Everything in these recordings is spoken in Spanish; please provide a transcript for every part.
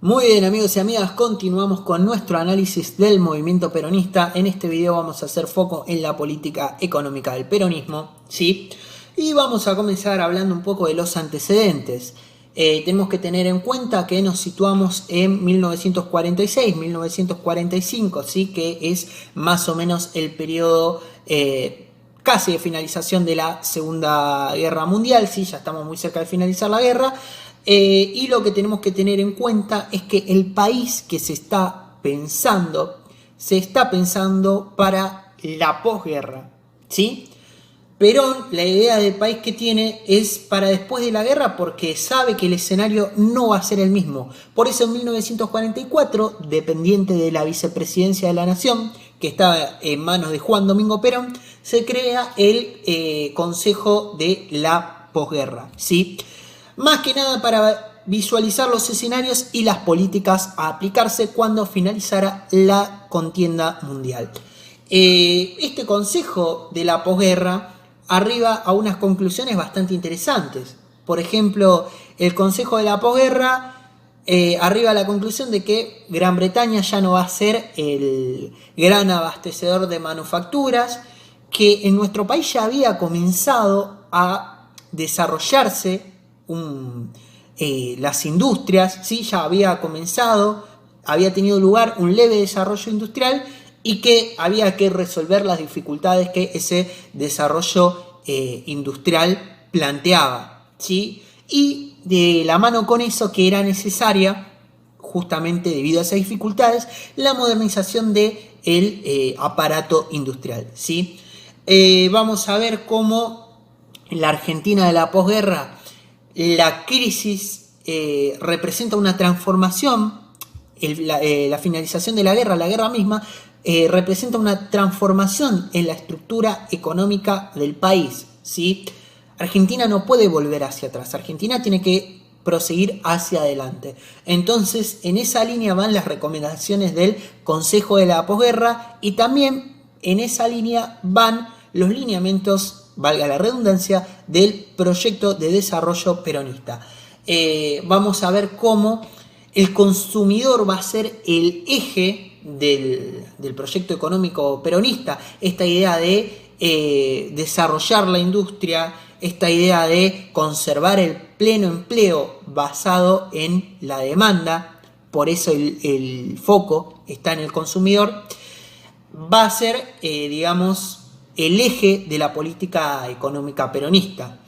Muy bien, amigos y amigas, continuamos con nuestro análisis del movimiento peronista. En este video vamos a hacer foco en la política económica del peronismo, ¿sí? Y vamos a comenzar hablando un poco de los antecedentes. Tenemos que tener en cuenta que nos situamos en 1946, 1945, ¿sí? Que es más o menos el periodo casi de finalización de la Segunda Guerra Mundial, ¿sí? Ya estamos muy cerca de finalizar la guerra. Y lo que tenemos que tener en cuenta es que el país que se está pensando para la posguerra, ¿sí? Perón, la idea del país que tiene es para después de la guerra porque sabe que el escenario no va a ser el mismo. Por eso en 1944, dependiente de la vicepresidencia de la Nación, que estaba en manos de Juan Domingo Perón, se crea el Consejo de la Posguerra, ¿sí? Más que nada para visualizar los escenarios y las políticas a aplicarse cuando finalizara la contienda mundial. Este consejo de la posguerra arriba a unas conclusiones bastante interesantes. Por ejemplo, el consejo de la posguerra arriba a la conclusión de que Gran Bretaña ya no va a ser el gran abastecedor de manufacturas, que en nuestro país ya había comenzado a desarrollarse las industrias, ¿sí? Ya había comenzado, había tenido lugar un leve desarrollo industrial y que había que resolver las dificultades que ese desarrollo industrial planteaba, ¿sí? Y de la mano con eso que era necesaria, justamente debido a esas dificultades, la modernización del aparato industrial, ¿sí? Vamos a ver cómo en la Argentina de la posguerra la crisis representa una transformación, la finalización de la guerra misma, representa una transformación en la estructura económica del país, ¿sí? Argentina no puede volver hacia atrás, Argentina tiene que proseguir hacia adelante. Entonces, en esa línea van las recomendaciones del Consejo de la Posguerra y también en esa línea van los lineamientos, valga la redundancia, del proyecto de desarrollo peronista. Vamos a ver cómo el consumidor va a ser el eje del proyecto económico peronista. Esta idea de desarrollar la industria, esta idea de conservar el pleno empleo basado en la demanda, por eso el foco está en el consumidor, va a ser, digamos, el eje de la política económica peronista.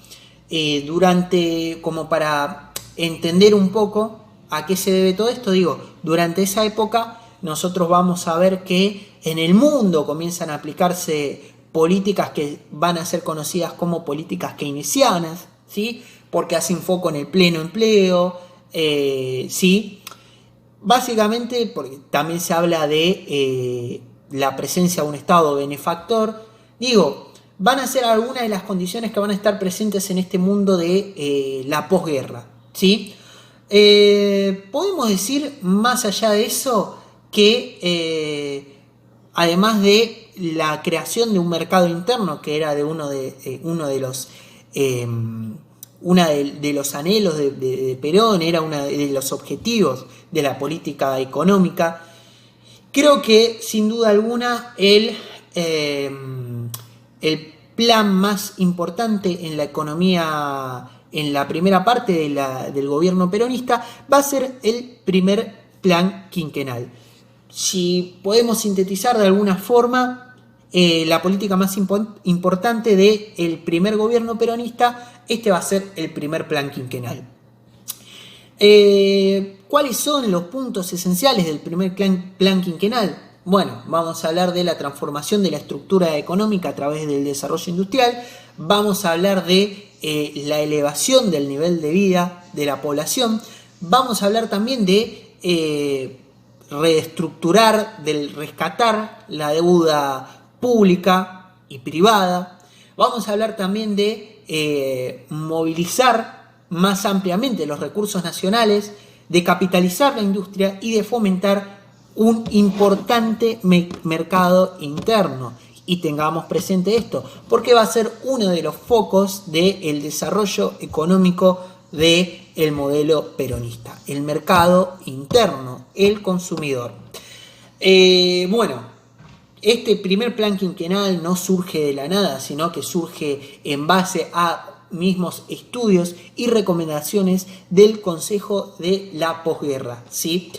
Como para entender un poco a qué se debe todo esto, digo, durante esa época nosotros vamos a ver que en el mundo comienzan a aplicarse políticas que van a ser conocidas como políticas keynesianas, ¿sí? Porque hacen foco en el pleno empleo, ¿sí? Básicamente porque también se habla de la presencia de un Estado benefactor. Digo, van a ser algunas de las condiciones que van a estar presentes en este mundo de la posguerra, ¿sí? Podemos decir, más allá de eso, que además de la creación de un mercado interno, que era de uno de los anhelos de Perón, era uno de los objetivos de la política económica, creo que sin duda alguna el plan más importante en la economía, en la primera parte del gobierno peronista, va a ser el primer plan quinquenal. Si podemos sintetizar de alguna forma la política más importante del primer gobierno peronista, este va a ser el primer plan quinquenal. ¿Cuáles son los puntos esenciales del primer plan quinquenal? Bueno, vamos a hablar de la transformación de la estructura económica a través del desarrollo industrial, vamos a hablar de la elevación del nivel de vida de la población, vamos a hablar también de reestructurar, del rescatar la deuda pública y privada, vamos a hablar también de movilizar más ampliamente los recursos nacionales, de capitalizar la industria y de fomentar un importante mercado interno. Y tengamos presente esto, porque va a ser uno de los focos del desarrollo económico de el modelo peronista, el mercado interno, el consumidor. Bueno, este primer plan quinquenal no surge de la nada, sino que surge en base a mismos estudios y recomendaciones del Consejo de la Posguerra, ¿sí?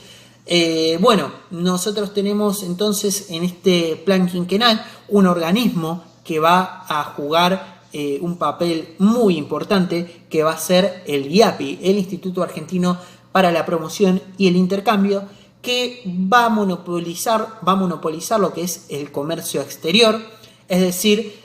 Bueno, nosotros tenemos entonces en este plan quinquenal un organismo que va a jugar un papel muy importante, que va a ser el IAPI, el Instituto Argentino para la Promoción y el Intercambio, que va a monopolizar lo que es el comercio exterior, es decir,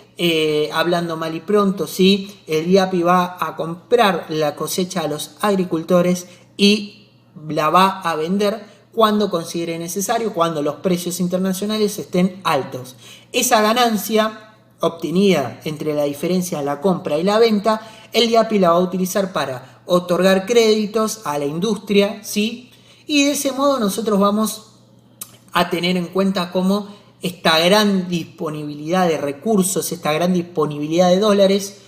hablando mal y pronto, ¿sí? El IAPI va a comprar la cosecha a los agricultores y la va a vender cuando considere necesario, cuando los precios internacionales estén altos. Esa ganancia obtenida entre la diferencia de la compra y la venta, el IAPI la va a utilizar para otorgar créditos a la industria, ¿sí? Y de ese modo nosotros vamos a tener en cuenta cómo esta gran disponibilidad de recursos, esta gran disponibilidad de dólares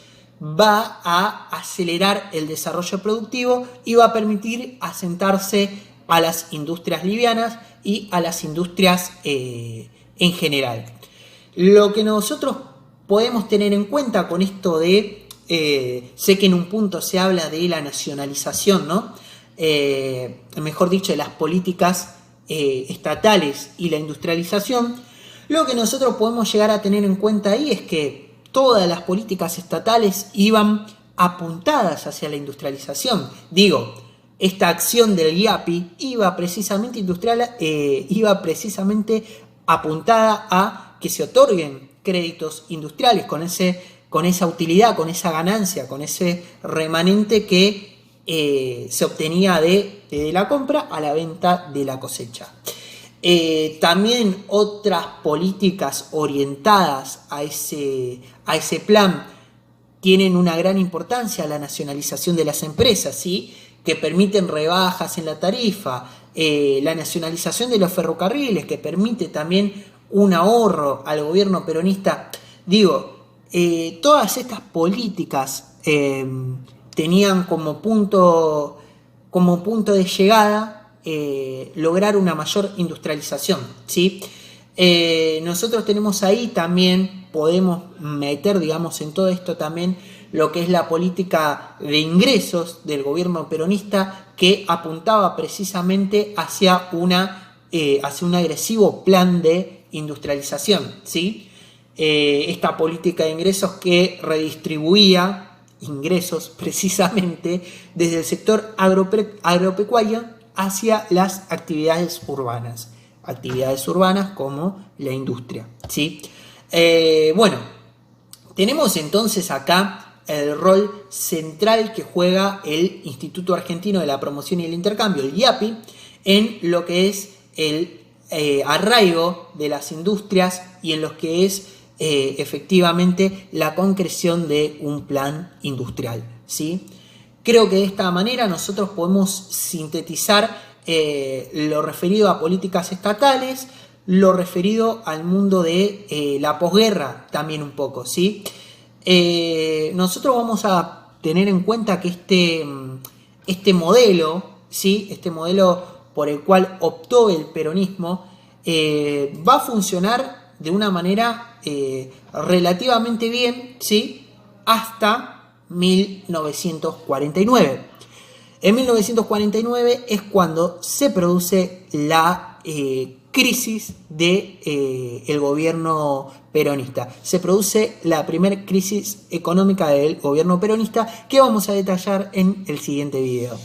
va a acelerar el desarrollo productivo y va a permitir asentarse a las industrias livianas y a las industrias en general. Lo que nosotros podemos tener en cuenta con esto de, sé que en un punto se habla de la nacionalización, ¿no? Mejor dicho, de las políticas estatales y la industrialización, lo que nosotros podemos llegar a tener en cuenta ahí es que todas las políticas estatales iban apuntadas hacia la industrialización. Digo, esta acción del IAPI iba precisamente apuntada a que se otorguen créditos industriales con esa utilidad, con esa ganancia, con ese remanente que se obtenía de la compra a la venta de la cosecha. También otras políticas orientadas a ese plan tienen una gran importancia: la nacionalización de las empresas, ¿sí? Que permiten rebajas en la tarifa, la nacionalización de los ferrocarriles, que permite también un ahorro al gobierno peronista. Digo, todas estas políticas tenían como punto de llegada lograr una mayor industrialización, ¿sí? Nosotros tenemos ahí también, podemos meter, digamos, en todo esto también lo que es la política de ingresos del gobierno peronista, que apuntaba precisamente hacia un agresivo plan de industrialización, ¿sí? Esta política de ingresos que redistribuía ingresos precisamente desde el sector agropecuario hacia las actividades urbanas como la industria, ¿sí? Bueno, tenemos entonces acá el rol central que juega el Instituto Argentino de la Promoción y el Intercambio, el IAPI, en lo que es el arraigo de las industrias y en lo que es efectivamente la concreción de un plan industrial, ¿sí? Creo que de esta manera nosotros podemos sintetizar lo referido a políticas estatales, lo referido al mundo de la posguerra también un poco, ¿sí? Nosotros vamos a tener en cuenta que este modelo, ¿sí? Este modelo por el cual optó el peronismo va a funcionar de una manera relativamente bien, ¿sí? Hasta 1949. En 1949 es cuando se produce la crisis del gobierno peronista. Se produce la primera crisis económica del gobierno peronista, que vamos a detallar en el siguiente video.